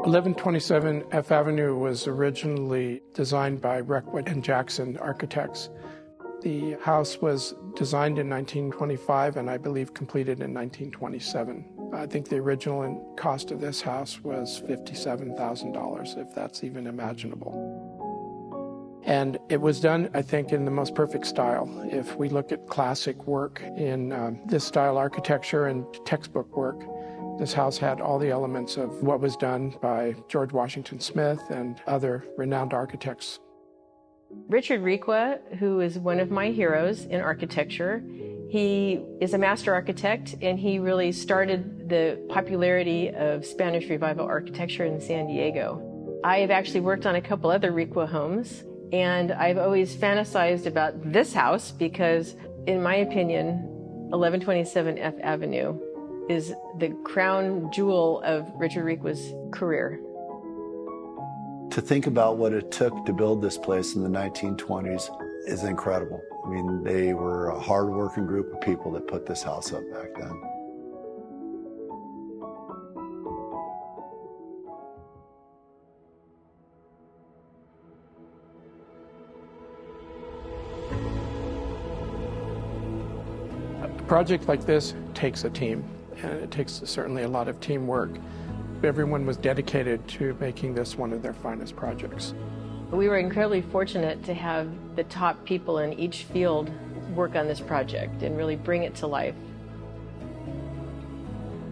1127 F Avenue was originally designed by Reckwood and Jackson architects. The house was designed in 1925 and I believe completed in 1927. I think the original cost of this house was $57,000, if that's even imaginable. And it was done, I think, in the most perfect style. If we look at classic work in this style architecture and textbook work, this house had all the elements of what was done by George Washington Smith and other renowned architects. Richard Requa, who is one of my heroes in architecture, he is a master architect and he really started the popularity of Spanish Revival architecture in San Diego. I have actually worked on a couple other Requa homes, and I've always fantasized about this house because, in my opinion, 1127 F Avenue is the crown jewel of Richard Requa's career. To think about what it took to build this place in the 1920s is incredible. I mean, they were a hard-working group of people that put this house up back then. A project like this takes a team, and it takes certainly a lot of teamwork. Everyone was dedicated to making this one of their finest projects. We were incredibly fortunate to have the top people in each field work on this project and really bring it to life.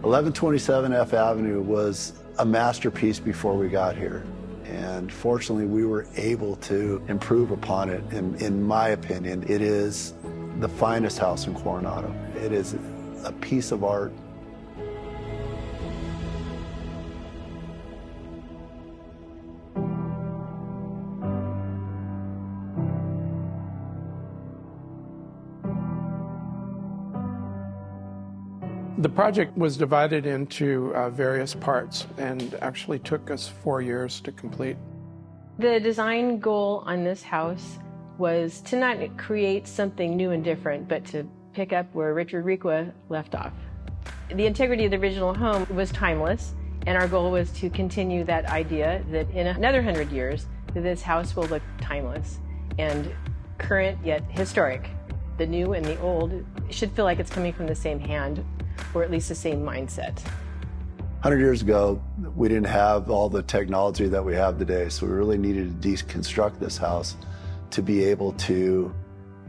1127 F Avenue was a masterpiece before we got here. And fortunately, we were able to improve upon it. And in my opinion, it is the finest house in Coronado. It is a piece of art. The project was divided into various parts and actually took us 4 years to complete. The design goal on this house was to not create something new and different, but to pick up where Richard Requa left off. The integrity of the original home was timeless, and our goal was to continue that idea that in another 100 years, that this house will look timeless and current yet historic. The new and the old should feel like it's coming from the same hand, or at least the same mindset. 100 years ago, we didn't have all the technology that we have today, so we really needed to deconstruct this house to be able to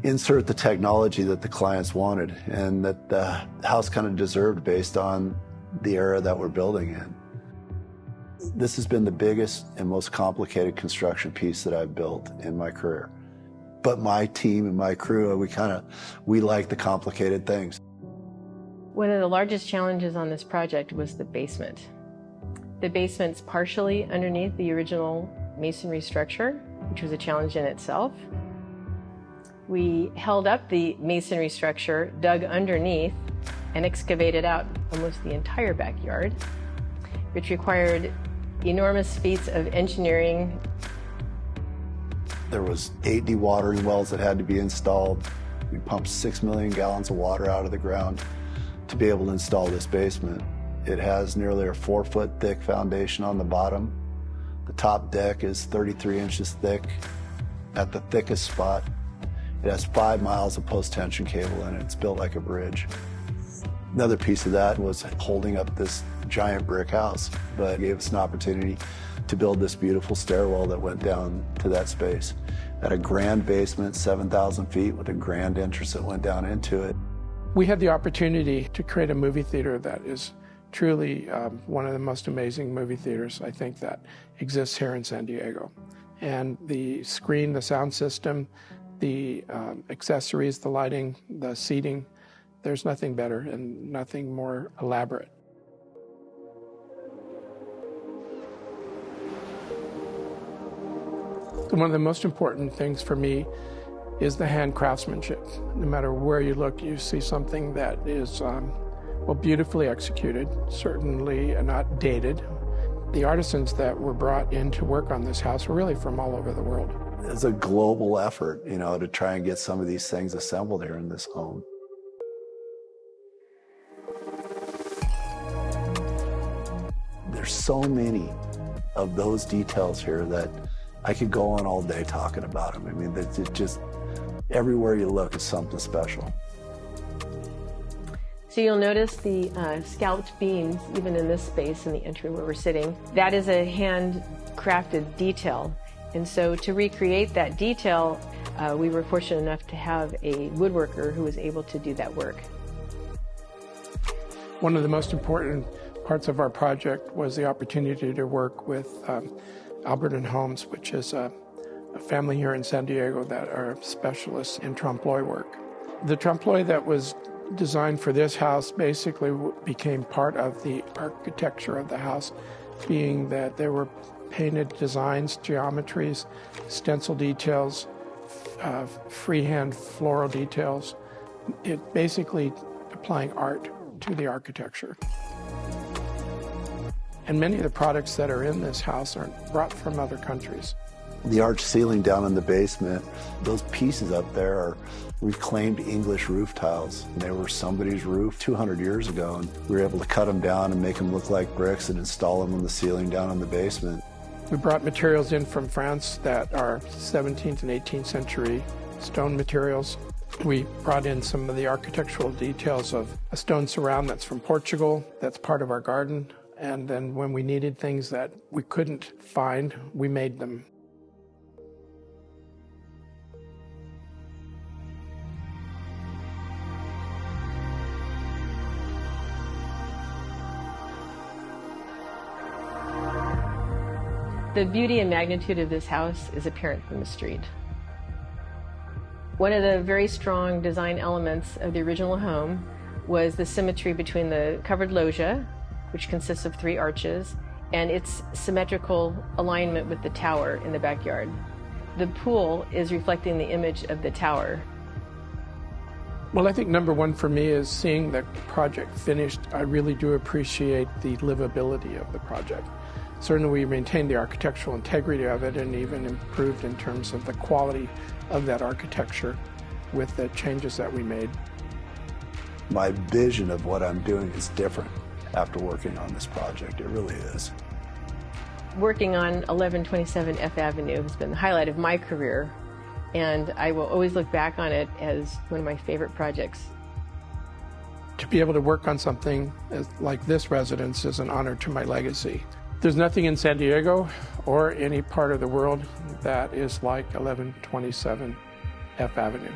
insert the technology that the clients wanted and that the house kind of deserved based on the era that we're building in. This has been the biggest and most complicated construction piece that I've built in my career. But my team and my crew, we like the complicated things. One of the largest challenges on this project was the basement. The basement's partially underneath the original masonry structure, which was a challenge in itself. We held up the masonry structure, dug underneath, and excavated out almost the entire backyard, which required enormous feats of engineering. There was 8 dewatering wells that had to be installed. We pumped 6 million gallons of water out of the ground to be able to install this basement. It has nearly a 4-foot thick foundation on the bottom. The top deck is 33 inches thick at the thickest spot. It has 5 miles of post-tension cable in it. It's built like a bridge. Another piece of that was holding up this giant brick house, but it gave us an opportunity to build this beautiful stairwell that went down to that space. At a grand basement, 7,000 feet, with a grand entrance that went down into it. We had the opportunity to create a movie theater that is truly one of the most amazing movie theaters, I think, that exists here in San Diego. And the screen, the sound system, the accessories, the lighting, the seating, there's nothing better and nothing more elaborate. One of the most important things for me is the hand craftsmanship. No matter where you look, you see something that is beautifully executed, certainly not dated. The artisans that were brought in to work on this house were really from all over the world. It's a global effort, to try and get some of these things assembled here in this home. There's so many of those details here that I could go on all day talking about them. I mean, it's just, everywhere you look, it's something special. So you'll notice the scalped beams, even in this space in the entry where we're sitting. That is a handcrafted detail. And so to recreate that detail, we were fortunate enough to have a woodworker who was able to do that work. One of the most important parts of our project was the opportunity to work with Albert & Holmes, which is a family here in San Diego that are specialists in trompe-l'oeil work. The trompe-l'oeil that was designed for this house basically became part of the architecture of the house, being that there were painted designs, geometries, stencil details, freehand floral details. It basically applying art to the architecture. And many of the products that are in this house are brought from other countries. The arch ceiling down in the basement, those pieces up there are reclaimed English roof tiles. They were somebody's roof 200 years ago, and we were able to cut them down and make them look like bricks and install them on the ceiling down in the basement. We brought materials in from France that are 17th and 18th century stone materials. We brought in some of the architectural details of a stone surround that's from Portugal, that's part of our garden. And then when we needed things that we couldn't find, we made them. The beauty and magnitude of this house is apparent from the street. One of the very strong design elements of the original home was the symmetry between the covered loggia, which consists of 3 arches, and its symmetrical alignment with the tower in the backyard. The pool is reflecting the image of the tower. Well, I think number one for me is seeing the project finished. I really do appreciate the livability of the project. Certainly we maintained the architectural integrity of it and even improved in terms of the quality of that architecture with the changes that we made. My vision of what I'm doing is different after working on this project. It really is. Working on 1127 F Avenue has been the highlight of my career, and I will always look back on it as one of my favorite projects. To be able to work on something like this residence is an honor to my legacy. There's nothing in San Diego or any part of the world that is like 1127 F Avenue.